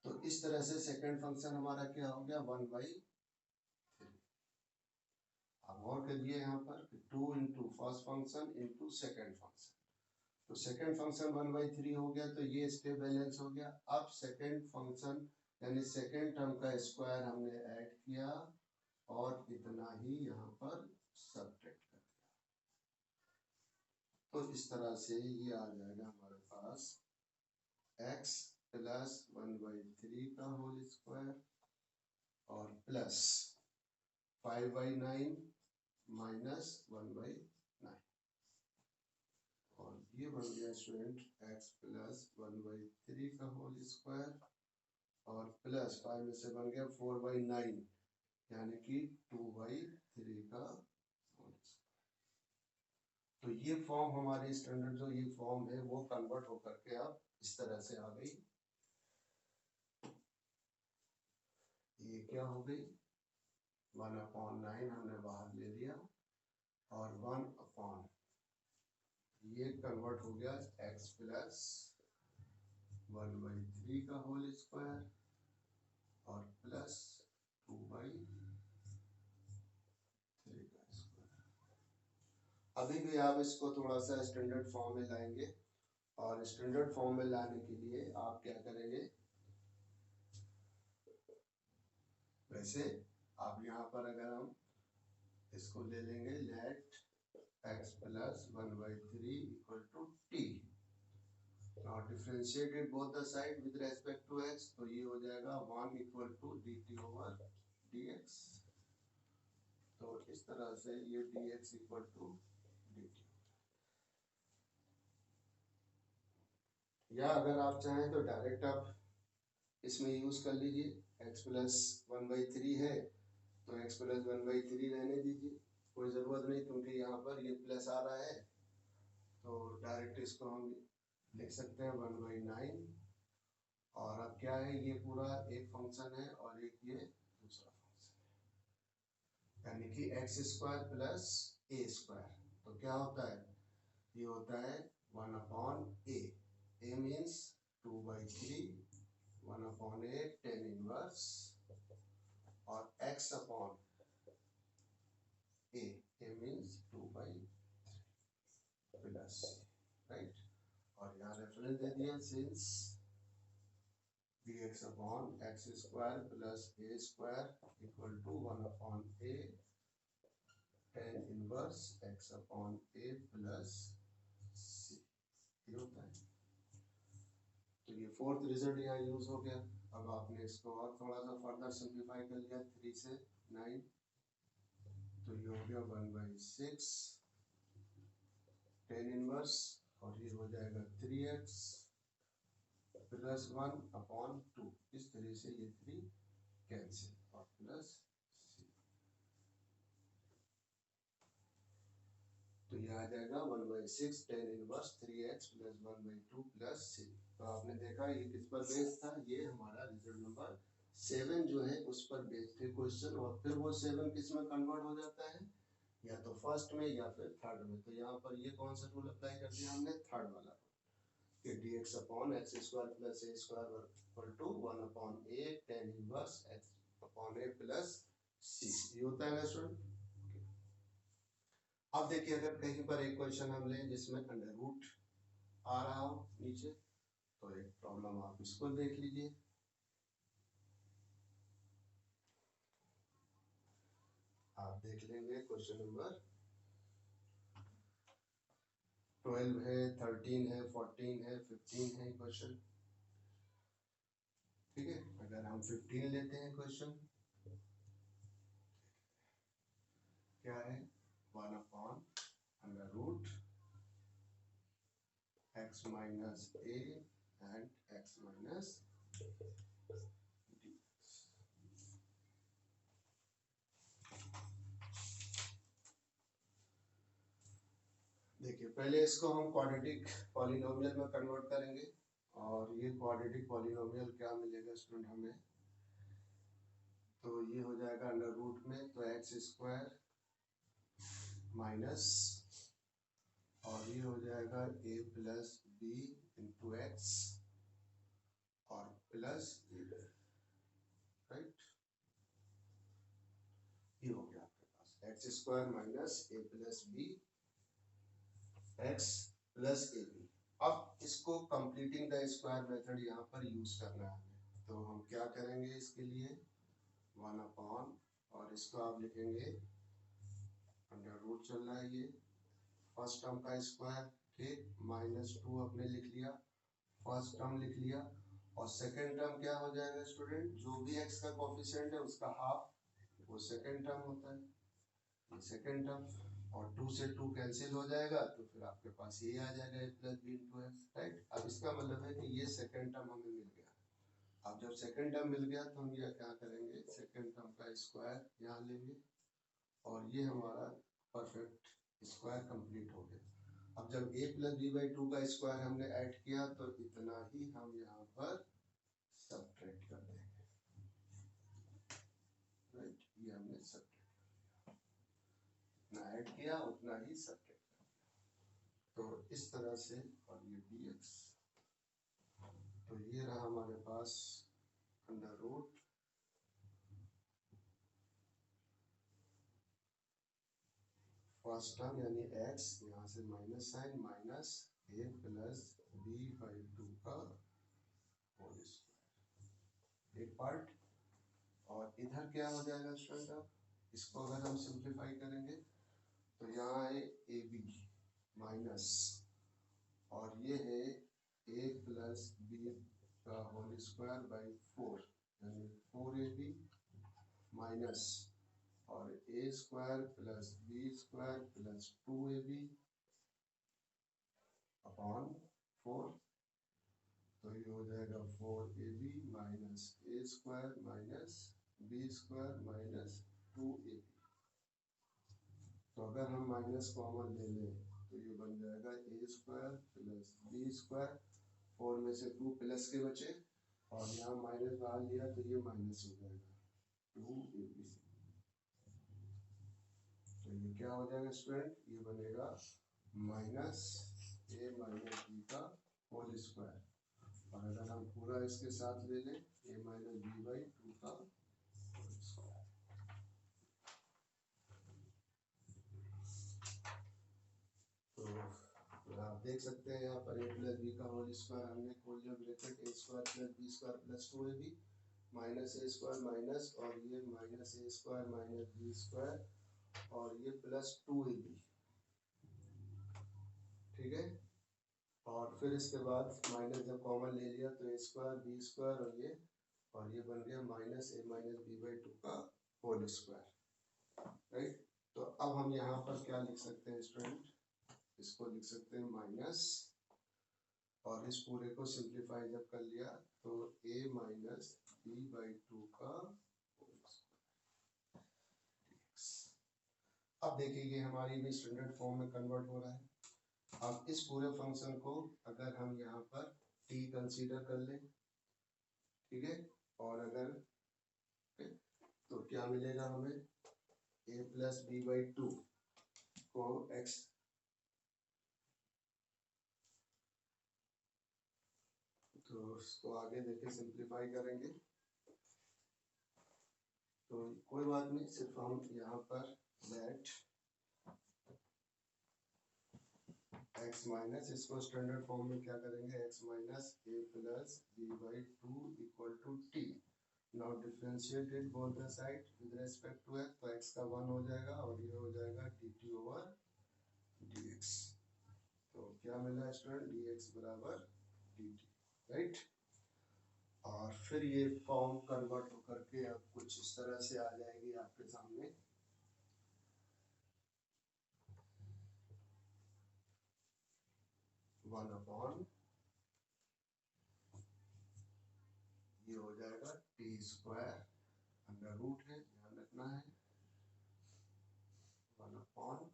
तो इस तरह से सेकंड फंक्शन हमारा क्या हो गया 1/3। अब और करिए यहाँ पर 2 into first function into second function. तो सेकेंड फंक्शन 1/3 हो गया, तो ये स्टेप बैलेंस हो गया। अब सेकेंड फंक्शन यानी सेकेंड टर्म का स्क्वायर हमने ऐड किया और इतना ही यहाँ पर सब्ट्रैक्ट कर दिया। तो इस तरह से ये आ जाएगा हमारे पास x प्लस 1/3 का होल स्क्वायर और प्लस 5/9 माइनस 1/9 और ये बन गया स्टूडेंट x प्लस 1/3 का होल स्क्वायर और प्लस 5 में से बन गया 4/9 यानी कि 2/3 का होल स्क्वायर। तो ये फॉर्म हमारी स्टैंडर्ड जो ये फॉर्म है वो कन्वर्ट होकर के अब इस तरह से आ गई। ये क्या हो गई 1/9 हमने बाहर ले लिया और 1 ये कन्वर्ट हो गया x प्लस 1/3 का होल स्क्वायर और प्लस 2/3 का स्क्वायर। अभी भी आप इसको थोड़ा सा स्टैंडर्ड फॉर्म में लाएंगे और स्टैंडर्ड फॉर्म में लाने के लिए आप क्या करेंगे, वैसे आप यहाँ पर अगर हम इसको ले लेंगे let x plus 1/3 equal to t, now differentiated both the side with respect to x, तो ये हो जाएगा 1 equal to dt over dx। तो इस तरह से ये dx इक्वल टू dt, या अगर आप चाहें तो डायरेक्ट आप इसमें यूज कर लीजिए। x प्लस 1/3 है तो x प्लस 1/3 रहने दीजिए, कोई ज़रूरत नहीं, क्योंकि यहाँ पर ये प्लस आ रहा है तो डायरेक्ट इसको हम लिख सकते हैं 1/9। और अब क्या है, ये पूरा एक फंक्शन है और एक ये दूसरा फंक्शन है, यानी कि x square plus a square. तो क्या होता है, ये होता है 1/a, a means 2/3, 1/a tan inverse, और x upon a means 2/3 plus, right. और यहाँ रेफरेंस दे दिया, since dx upon x square plus a square equal to 1/a tan inverse x upon a plus c, ये होता है। तो ये फोर्थ रिजल्ट यहाँ यूज हो गया। अब आपने इसको और थोड़ा सा फर्दर सिंप्लीफाई कर लिया, 3 से 9, तो ये हो गया 1/6 tan इनवर्स, और ये हो जाएगा 3x प्लस 1/2, इस तरह से ये 3 कैंसिल और प्लस c, तो ये आ जाएगा 1/6 tan inverse 3x plus 1/2 plus c। तो आपने देखा ये किस पर बेस्ड था, ये हमारा रिजल्ट नंबर 7 जो है उस पर बेस्ड है क्वेश्चन। और फिर वो 7 किस में कन्वर्ट हो जाता है, या तो फर्स्ट में या फिर थर्ड में। तो यहाँ पर ये कौन सा रूल अप्लाई कर दिया हमने, थर्ड वाला, कि dx upon x square plus a square equal to 1/a tan inverse x upon a plus c, ये होता है ना स्टूडेंट। अब देखिए अगर कहीं पर एक क्वेश्चन हम लें जिसमें अंडर रूट आ रहा हो नीचे, तो एक प्रॉब्लम आप इसको देख लीजिए। आप देख लेंगे क्वेश्चन नंबर 12 है, 13 है, 14 है, 15 है क्वेश्चन, ठीक है। अगर हम 15 लेते हैं क्वेश्चन, क्या है, 1/√x minus a and x minus d। देखिए पहले इसको हम क्वाड्रेटिक पॉलिनोमियल में कन्वर्ट करेंगे, और ये क्वाड्रेटिक पॉलिनोमियल क्या मिलेगा स्टूडेंट हमें, तो ये हो जाएगा अंडर रूट में, तो एक्स स्क्वायर माइनस, और ये हो जाएगा a plus b into x और प्लस a, राइट। ये हो गया आपके पास x square minus a plus b x plus a b. अब इसको कंप्लीटिंग द स्क्वायर मेथड यहाँ पर यूज करना है, तो हम क्या करेंगे इसके लिए, 1/, और इसको आप लिखेंगे अंडर रूट चल रहा है, ये फर्स्ट टर्म का स्क्वायर, ठीक, -2 आपने लिख लिया, फर्स्ट टर्म लिख लिया, और सेकेंड टर्म क्या हो जाएगा स्टूडेंट, जो भी x का कोफिशिएंट है उसका हाफ, वो सेकेंड टर्म होता है, ये सेकेंड टर्म, और 2 से 2 कैंसिल हो जाएगा, तो फिर आपके पास ये आ जाएगा a plus b into x, right. अब इसका मतलब है कि ये सेकेंड टर्म हमें मिल गया। अब जब सेकेंड टर्म मिल गया तो हम ये क्या करेंगे, सेकेंड टर्म का स्क्वायर यहाँ लेंगे, और ये हमारा परफेक्ट स्क्वायर कंप्लीट हो गया। अब जब a प्लस b/2 का स्क्वायर हमने ऐड किया तो इतना ही हम यहाँ पर सब्ट्रैक्ट कर देंगे, राइट। ये हमने सब्ट्रैक्ट कर दिया, इतना ऐड किया उतना ही सब्ट्रैक्ट कर दिया, तो इस तरह से। और ये dx, तो ये रहा हमारे पास अंडर रूट फर्स्ट टर्म यानी x, यहाँ से minus sign, minus a plus b/2 का होल स्क्वायर, एक पार्ट, और इधर क्या हो जाएगा स्टूडेंट, अब इसको अगर हम सिंप्लीफाई करेंगे तो यहाँ है ए बी माइनस, और ये है ए प्लस बी का होल स्क्वायर बाई 4, यानी 4ab माइनस और a square plus b square plus 2ab upon 4। तो ये हो जाएगा 4ab minus a square minus b square minus 2ab। तो अगर हम माइनस कॉमन ले लें तो ये बन जाएगा ए स्क्वायर प्लस बी स्क्वायर, 4 में से 2 प्लस के बचे और यहाँ माइनस बाहर लिया तो ये माइनस हो जाएगा 2ab। तो ये क्या हो जाएगा स्टूडेंट, ये बनेगा माइनस ए माइनस बी का होल स्क्वायर, और अगर हम पूरा इसके साथ ले लें ए माइनस बी बाई 2 का होल स्क्वायर। तो आप देख सकते हैं यहाँ पर ए प्लस बी का होल स्क्वायर हमने खोल लिया bracket, a square plus b square plus 2ab minus a square minus और ये minus a square minus b square और ये प्लस 2ab, ठीक है। और फिर इसके बाद माइनस जब कॉमन ले लिया तो ए स्क्वायर बी स्क्वायर और ये बन गया minus a minus b by 2 का होल स्क्वायर, राइट। तो अब हम यहाँ पर क्या लिख सकते हैं स्टूडेंट, इसको लिख सकते हैं माइनस, और इस पूरे को सिंप्लीफाई जब कर लिया तो ए माइनस बी बाई 2 का होल स्क्वायर। अब देखिए ये हमारी भी स्टैंडर्ड फॉर्म में कन्वर्ट हो रहा है। अब इस पूरे फंक्शन को अगर हम यहाँ पर t कंसीडर कर लें, ठीक है, और अगर तो क्या मिलेगा हमें, a प्लस बी बाई 2 को x, तो इसको आगे देखे सिंप्लीफाई करेंगे तो कोई बात नहीं, सिर्फ हम यहाँ पर लेट x माइनस, इसको स्टैंडर्ड फॉर्म में क्या करेंगे, x minus a plus b by 2 equal to t. Now differentiated both the side with respect to x, तो x का 1 हो जाएगा और ये हो जाएगा dt ओवर dx। तो क्या मिला स्टूडेंट, dx बराबर dt, राइट। और फिर ये फॉर्म कन्वर्ट होकर के अब कुछ इस तरह से आ जाएगी आपके सामने, वन अपॉन ये हो जाएगा टी स्क्वायर अंडर रूट है, ध्यान रखना है, वन अपॉन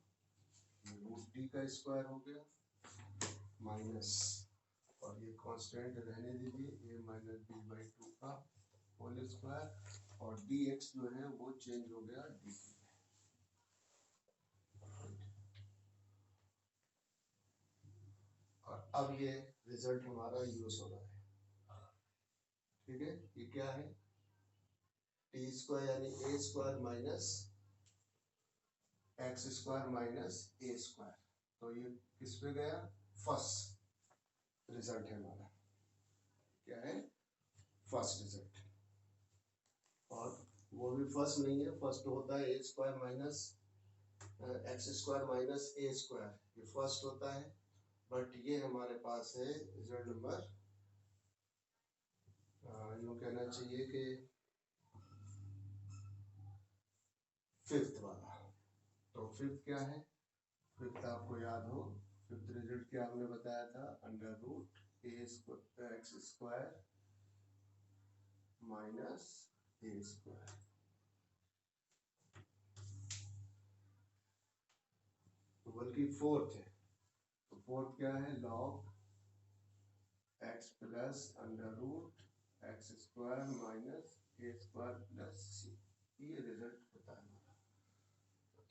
ये रूट टी का स्क्वायर हो गया माइनस, और ये कांस्टेंट रहने दीजिए ए माइनस बी बाई 2 का होल स्क्वायर, और dx जो है वो चेंज हो गया dt में। और अब ये रिजल्ट हमारा यूज हो रहा है, ठीक है। ये क्या है, टी स्क्वायर यानी a square minus x square minus a square, तो ये किस पे गया, फर्स्ट रिजल्ट है हमारा, क्या है, फर्स्ट रिजल्ट। और वो भी फर्स्ट नहीं है, फर्स्ट होता है a square minus x square minus a square, ये फर्स्ट होता है, बट ये हमारे पास है रिजल्ट नंबर, यूँ कहना चाहिए कि फिफ्थ वाला। तो फिफ्थ क्या है, फिफ्थ आपको याद हो, फिफ्थ रिजल्ट क्या हमने बताया था, under root a square x square minus a square, तो बल्कि फोर्थ है, तो फोर्थ क्या है, log x plus under root x square minus a square plus c, ये रिजल्ट होता है हमारा।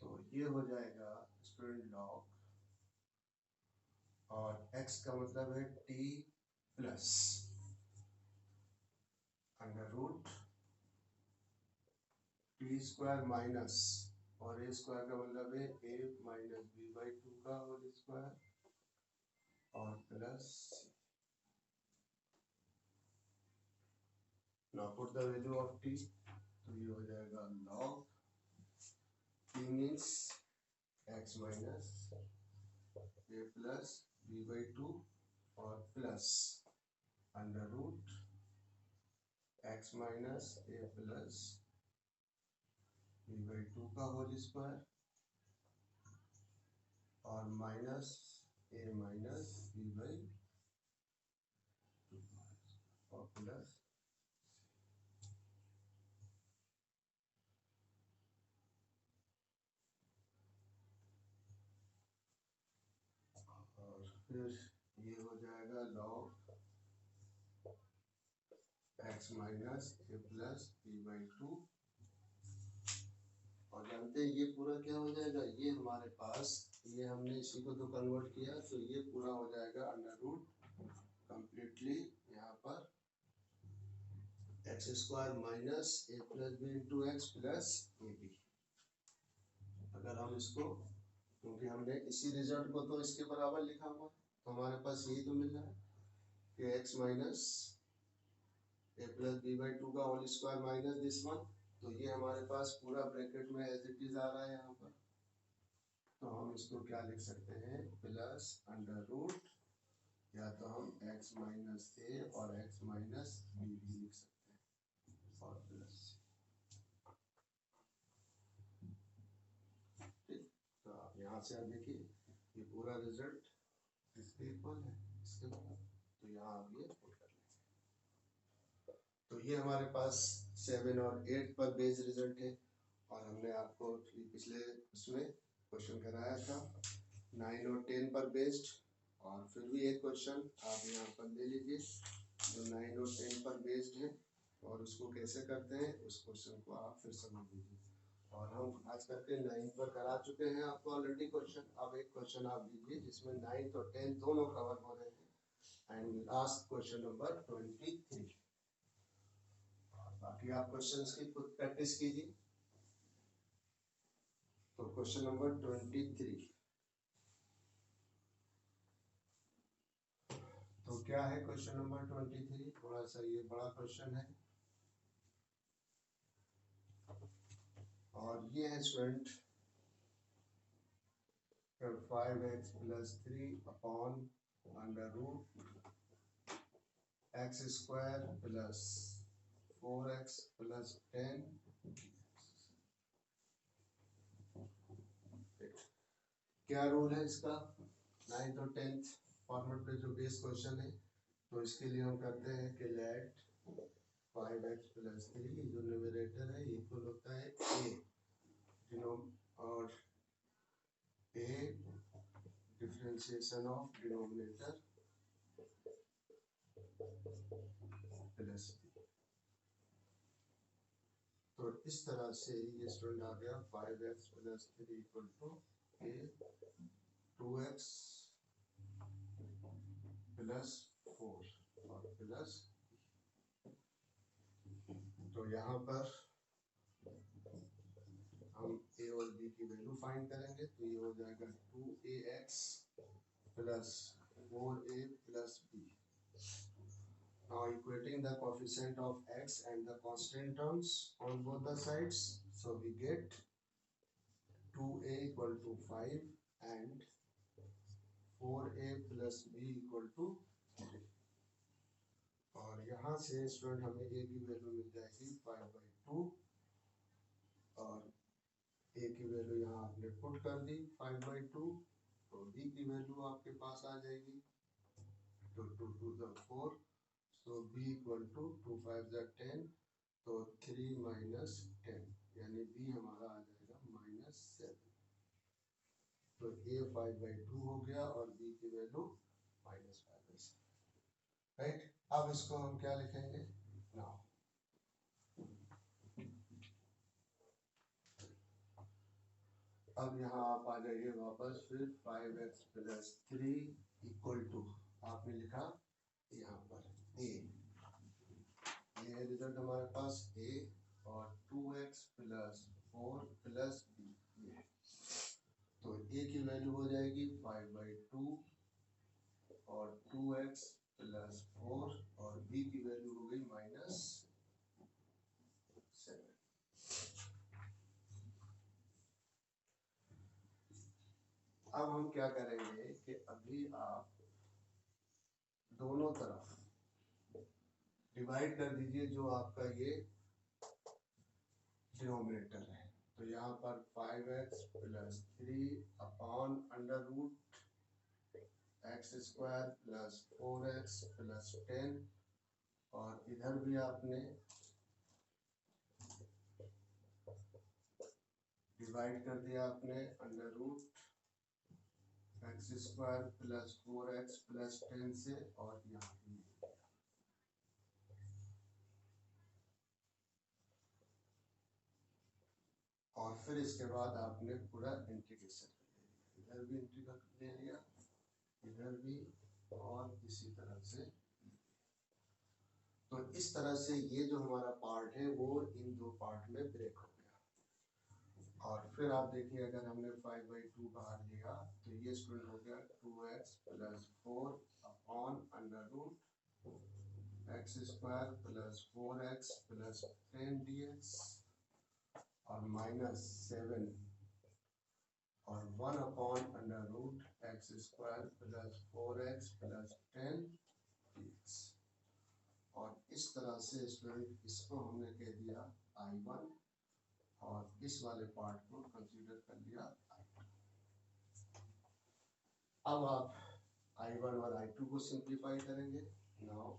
तो ये हो जाएगा स्टूडेंट लॉग, और x का मतलब है t plus under root t square minus, और ए स्क्वायर का मतलब है a माइनस बी बाई 2 का होल स्क्वायर और plus c. Now put the value of t, तो ये हो जाएगा log p means x minus a plus b by 2 और plus under root x minus a plus b by 2 का whole square और minus a minus b by 2 और plus और फिर ये हो जाएगा log x minus a plus b by 2 और जानते हैं ये पूरा क्या हो जाएगा, ये हमारे पास ये हमने इसी को तो कन्वर्ट किया तो ये पूरा हो जाएगा अंडर रूट कंप्लीटली यहाँ पर x square minus a plus b into x plus a b. अगर हम इसको, क्योंकि हमने इसी रिजल्ट को तो इसके बराबर लिखा हुआ तो हमारे पास यही तो मिल रहा है कि x minus a plus b by 2 का whole square minus this one, तो ये हमारे पास पूरा ब्रैकेट में एज इट इज आ रहा है यहाँ पर। तो हम इसको क्या लिख सकते हैं, प्लस अंडर रूट या तो हम x माइनस ए और x माइनस बी भी लिख सकते हैं और प्लस। ठीक, तो आप यहाँ से आप देखिए ये पूरा रिजल्ट किसके इक्वल है, इसके बराबर, तो यहाँ आप ये पुट कर लेंगे। तो ये हमारे पास 7 और 8 पर बेस्ड रिजल्ट है और हमने आपको पिछले उसमें क्वेश्चन कराया था 9 और 10 पर बेस्ड, और फिर भी एक क्वेश्चन आप यहाँ पर ले लीजिए जो 9 और 10 पर बेस्ड है और उसको कैसे करते हैं उस क्वेश्चन को आप फिर समझ लीजिए। और हम आज करके 9 पर करा चुके हैं आपको ऑलरेडी क्वेश्चन। अब एक क्वेश्चन आप लीजिए जिसमें 9 और 10 दोनों कवर हो रहे हैं एंड लास्ट क्वेश्चन नंबर 23। बाकी आप क्वेश्चंस की खुद प्रैक्टिस कीजिए। तो क्वेश्चन नंबर 23, तो क्या है क्वेश्चन नंबर 23, थोड़ा सा ये बड़ा क्वेश्चन है और ये है student 5x plus 3 upon under root x square plus 4x plus 10। क्या रूल है इसका, 9th और 10th फॉर्मेट पे जो बेस क्वेश्चन है, तो इसके लिए हम करते हैं कि लेट 5x प्लस 3 जो न्यूमरेटर है इक्वल होता है a और a differentiation of denominator plus b। तो इस तरह से ये स्टूडेंट आ गया 5x plus 3 equal to a 2x plus 4 और प्लस, तो यहाँ पर हम a और b की वैल्यू फाइंड करेंगे तो ये हो जाएगा 2ax plus 4a plus b। Now equating the coefficient of x and the constant terms on both the sides, so we get 2a equal to 5 and 4a plus b equal to 3। और यहाँ से student हमें a की value मिल जाएगी 5/2 और a की value यहाँ आपने पुट कर दी 5/2, तो b की वैल्यू आपके पास आ जाएगी तो 2 2 the 4, so b equal to 2 5 the 10, तो 3 minus 10 यानी b हमारा आ जाएगा -7। तो a 5/2 हो गया और b की वैल्यू -5/7, राइट। अब इसको हम क्या लिखेंगे नाउ, अब यहाँ आप आ जाइए वापस, फिर 5x प्लस 3 इक्वल टू आपने लिखा यहाँ पर a, ये रिजल्ट हमारे पास a और 2x प्लस 4 प्लस b, ये तो a की वैल्यू हो जाएगी 5/2 और 2x प्लस 4 और b की वैल्यू हो गई -7। अब हम क्या करेंगे कि अभी आप दोनों तरफ डिवाइड कर दीजिए जो आपका ये डिनोमिनेटर है। तो यहाँ पर 5x plus 3 upon under root x square plus 4x plus 10, और इधर भी आपने डिवाइड कर दिया आपने under root x square plus 4x plus 10 से, और यहाँ भी और फिर इसके बाद आपने पूरा इंटीग्रेशन कर लिया, इधर भी इंटीग्रेट ले लिया, इधर भी, और इसी तरह से। तो इस तरह से ये जो हमारा पार्ट है वो इन दो पार्ट में ब्रेक हो गया। और फिर आप देखिए अगर हमने 5/2 बाहर लिया तो ये स्टूडेंट हो गया 2x plus 4 upon under root x square plus 4x plus 10 dx, और माइनस 7 और 1 upon under root x square plus 4x plus 10 dx। और इस तरह से स्टूडेंट इसको हमने कह दिया I1, और इस वाले पार्ट को कंसीडर कर लिया I2। अब आप I1 और I2 को सिंप्लीफाई करेंगे। नाउ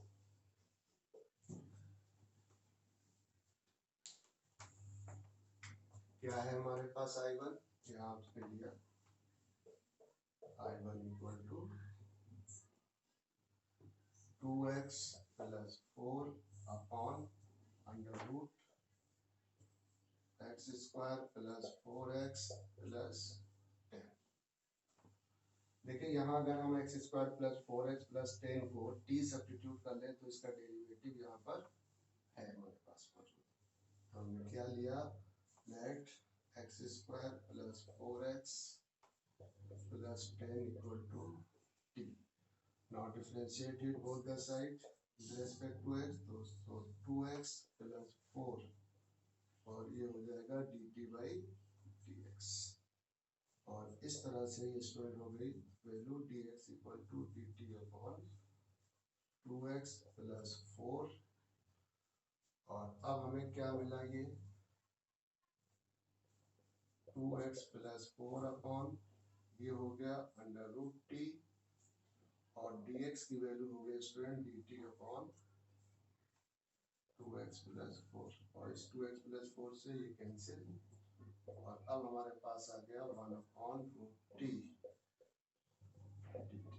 क्या है हमारे पास I1, यहाँ आपने लिया I1 equal to 2x plus 4 upon under root x square plus 4x plus 10। देखिए यहाँ अगर हम x square plus 4x plus 10 को t सब्स्टिट्यूट कर लें तो इसका डेरिवेटिव यहाँ पर है हमारे पास मौजूद। हमने क्या लिया, let x square plus 4x plus 10 equal to t। Now differentiated both the side with respect to x, तो 2x प्लस 4, और ये हो जाएगा dt बाई dx। और इस तरह से ये स्टूडेंट हो गई value dx equal to dt upon 2x plus 4। और अब हमें क्या मिला, ये 2x प्लस 4 अपॉन ये हो गया अंडर रूट टी, और dx की वैल्यू हो गई student dt upon 2x plus 4, और इस 2x प्लस 4 से ये कैंसिल, और अब हमारे पास आ गया 1 अपॉन रूट टी dt।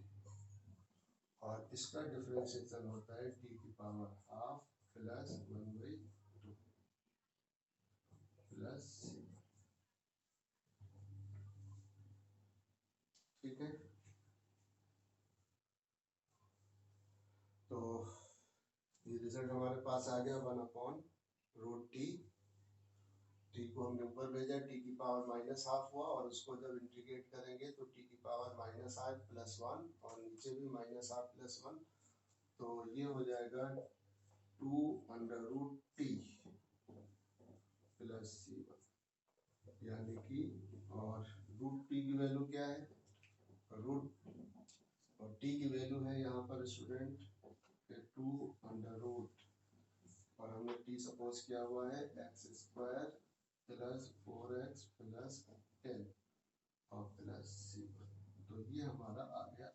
और इसका डिफरेंशिएशन होता है t की power half plus 1/2 plus c। ठीक है, तो ये रिजल्ट हमारे पास आ गया 1 अपॉन रूट टी। टी को हमने ऊपर भेजा, टी की पावर माइनस हाफ हुआ, और उसको जब इंटीग्रेट करेंगे तो टी की पावर माइनस हाफ प्लस 1, और नीचे भी माइनस हाफ प्लस 1, तो ये हो जाएगा 2 under root T plus c1, यानी कि, और रूट टी की वैल्यू क्या है, रूट, और टी की वैल्यू है यहाँ पर स्टूडेंट 2 अंडर रूट, और हमने टी सपोज किया हुआ है x square plus 4x plus 10 और प्लस c1। तो ये हमारा आ गया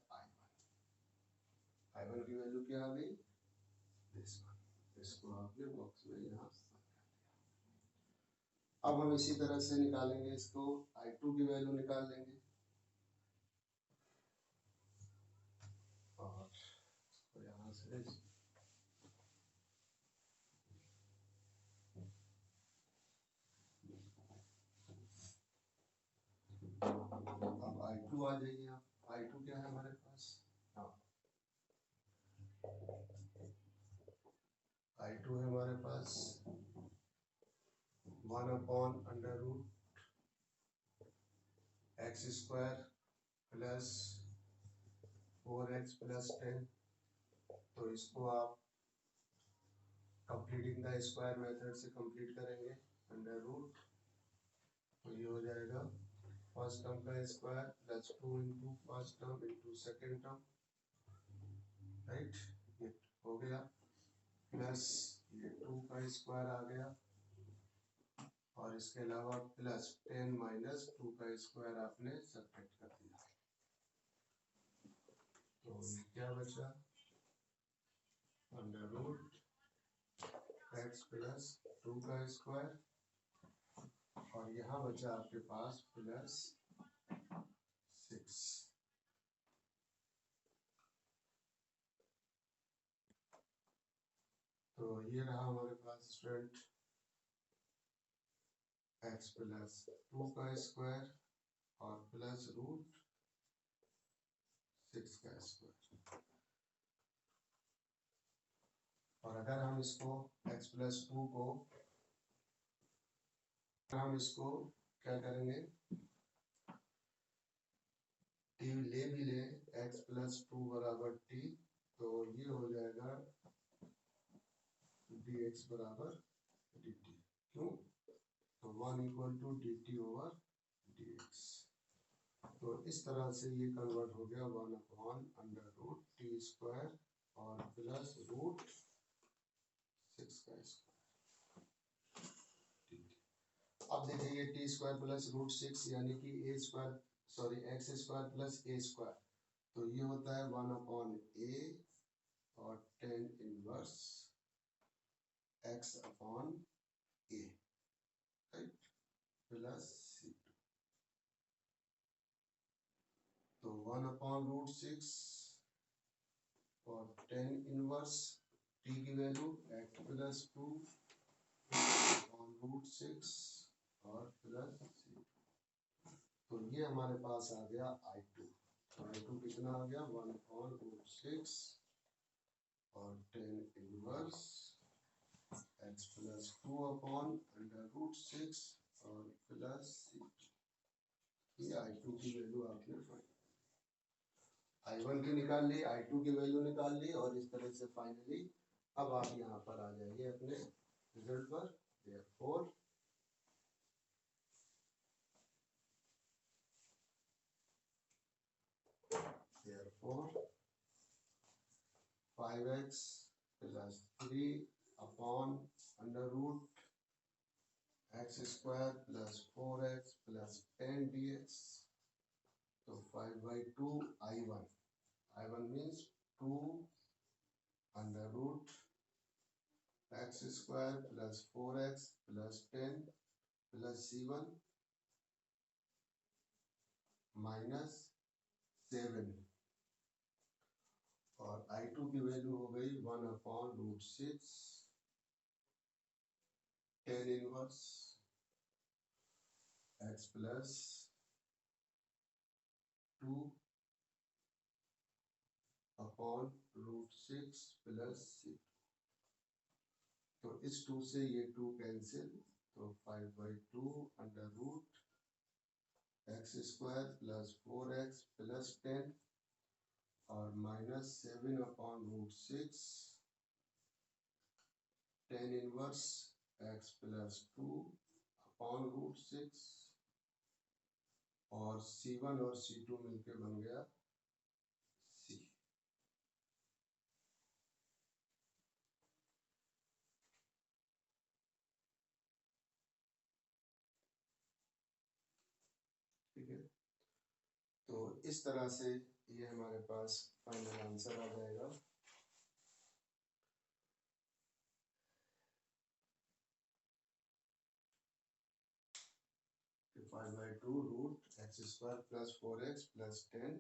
I1 की वैल्यू क्या आ गई, दिस वन। इसको आपने बॉक्स में यहाँ। अब हम इसी तरह से निकालेंगे इसको, I2 की वैल्यू निकाल लेंगे, और यहाँ से अब I2 आ जाइए आप। I2 क्या है हमारे पास, हाँ I2 है हमारे पास 1 upon under root x square plus 4x plus 10। तो इसको आप कंप्लीटिंग द स्क्वायर मेथड से कंप्लीट करेंगे, अंडर रूट, तो ये हो जाएगा फर्स्ट टर्म का square plus 2 into first term into second term, right, ये हो गया, प्लस ये 2 का स्क्वायर आ गया, और इसके अलावा प्लस 10 माइनस 2 का स्क्वायर आपने सब्ट्रैक्ट कर दिया, तो ये क्या बचा, अंडर रूट एक्स प्लस 2 का स्क्वायर, और यहाँ बचा आपके पास प्लस 6। तो ये रहा हमारे पास स्टूडेंट एक्स प्लस 2 का स्क्वायर और प्लस रूट 6 का स्क्वायर। और अगर हम इसको x प्लस 2 को हम इसको क्या करेंगे, t ले भी ले x प्लस 2 बराबर t, तो ये हो जाएगा dx बराबर dt, क्यों, तो 1 equal to dt over dx। तो इस तरह से ये कन्वर्ट हो गया 1 upon under root t square और प्लस रूट 6 का स्क्वायर। अब देखिए ये टी स्क्वायर प्लस रूट 6 यानी कि a square sorry x square plus a square, तो ये होता है 1 अपॉन ए और 10 inverse x upon a, right, plus c, तो 1 अपॉन रूट 6 और 10 इनवर्स टी की value x plus 2 upon root 6 और प्लस सी, तो ये हमारे पास आ गया I2। तो I2 कितना आ गया, 1 अपॉन रूट 6 और 10 inverse x plus 2 upon under root 6 और प्लस सी। ये I2 की वैल्यू आपने I1 की निकाल ली, I2 की वैल्यू निकाल ली, और इस तरह से फाइनली अब आप यहाँ पर आ जाइए अपने रिजल्ट पर। therefore 5x plus 3 upon under root x square plus 4x plus 10 dx, तो 5/2 I1 means 2 under root x square plus 4x plus 10 plus C1 minus 7, और I2 की वैल्यू हो गई 1 upon root 6 10 inverse x plus 2 upon root 6 plus 6, तो इस 2 से ये 2 cancel, तो 5/2 under root x square plus 4x plus 10 और minus 7 upon root 6 10 inverse x plus 2 upon root 6, और C1 और C2 मिलके बन गया C। ठीक है, तो इस तरह से ये हमारे पास फाइनल आंसर आ जाएगा। कि 5/2 root x square plus 4x plus 10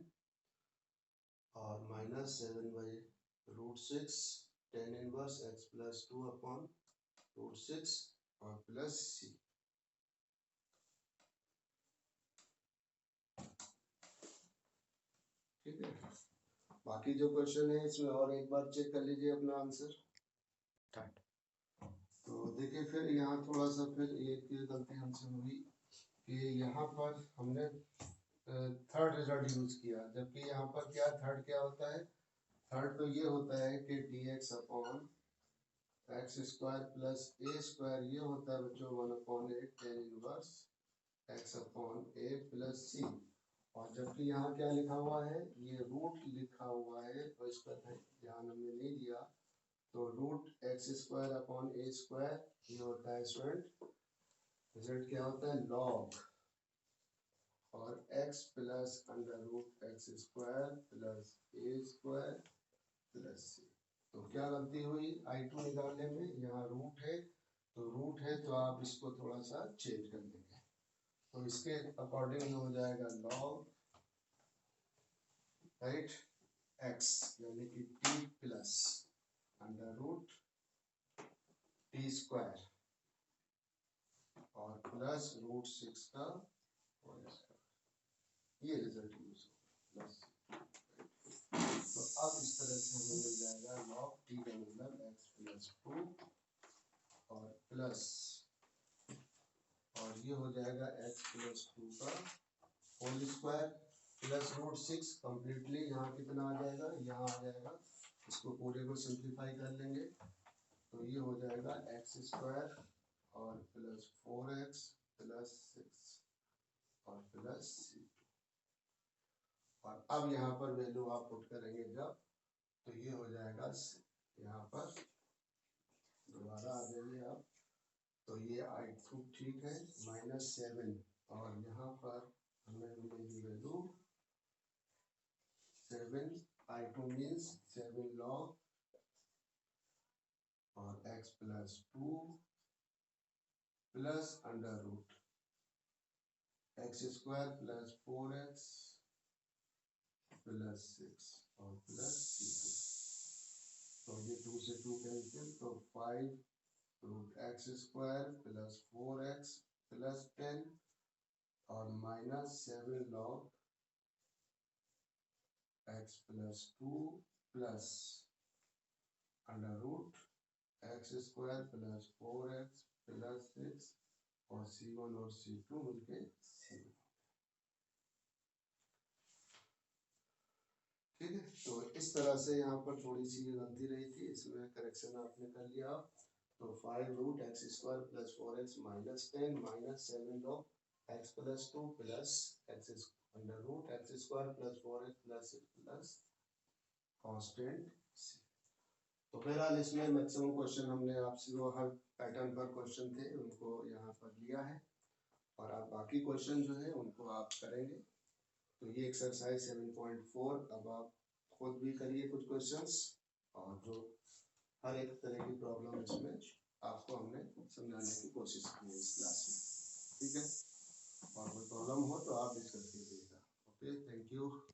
और minus 7/√6 10 inverse x plus 2 upon root 6 और प्लस C। ठीक है, बाकी जो क्वेश्चन है इसमें और एक बार चेक कर लीजिए अपना आंसर। तो देखिए फिर यहाँ थोड़ा सा फिर एक गलती हमसे हुई कि यहाँ पर हमने थर्ड रिजल्ट यूज किया, जबकि यहाँ पर क्या थर्ड क्या होता है, थर्ड तो ये होता है कि dx upon x square plus a square, ये होता है बच्चों 1 upon 8 10 inverse x upon a plus सी, और जबकि यहाँ क्या लिखा हुआ है, ये रूट लिखा हुआ है, तो इस पर ध्यान हमने नहीं दिया। तो root x square upon a square, ये होता है स्टूडेंट, रिजल्ट क्या होता है लॉग, और x plus under root x square plus a square plus c. तो क्या गलती हुई I2 निकालने में, यहाँ रूट है, तो रूट है तो आप इसको थोड़ा सा चेंज कर देंगे, तो इसके अकॉर्डिंग हो जाएगा लॉग राइट x यानी कि t plus under root t square और प्लस रूट 6 का होल स्क्वायर, ये रिजल्ट यूज होगा प्लस। तो अब इस तरह से हमें मिल जाएगा लॉग टी का मतलब x प्लस 2 और प्लस, और ये हो जाएगा x प्लस 2 का whole square plus root 6 completely, यहाँ कितना आ जाएगा, यहाँ आ जाएगा, इसको पूरे को सिंप्लीफाई कर लेंगे, तो ये हो जाएगा एक्स स्क्वायर और प्लस 4x प्लस 6 और प्लस सी। और अब यहाँ पर वैल्यू आप पुट करेंगे जब, तो ये हो जाएगा, यहाँ पर दोबारा आ जाइए आप, तो ये I2 ठीक है -7, और यहाँ पर हमें मिलेगी वैल्यू 7, I2 मीन्स 7 लॉग और x plus 2 plus under root x square plus 4x plus 6 और प्लस C2। तो ये 2 से 2 कैंसिल, तो 5 root x square plus 4x plus 10 और -7 log x plus 2 plus under root x square plus 4x plus 6 और C1 और C2 मिलके C। ठीक है, तो इस तरह से यहाँ पर थोड़ी सी गलती रही थी, इसमें करेक्शन आपने कर लिया। तो 5 root x square plus 4x minus 10 -7 log x plus 2 plus x under root x square plus 4x plus 6 plus constant c. तो बहरहाल इसमें मैक्सिमम क्वेश्चन हमने आपसे वो हर पैटर्न पर क्वेश्चन थे उनको यहाँ पर लिया है, और आप बाकी क्वेश्चन जो है उनको आप करेंगे। तो ये एक्सरसाइज 7.4 अब आप खुद भी करिए कुछ क्वेश्चंस, और जो हर एक तरह की प्रॉब्लम इसमें आपको हमने समझाने की कोशिश की है इस क्लास में। ठीक है, और कोई प्रॉब्लम हो तो आप डिस्कस कीजिएगा। Okay, thank you.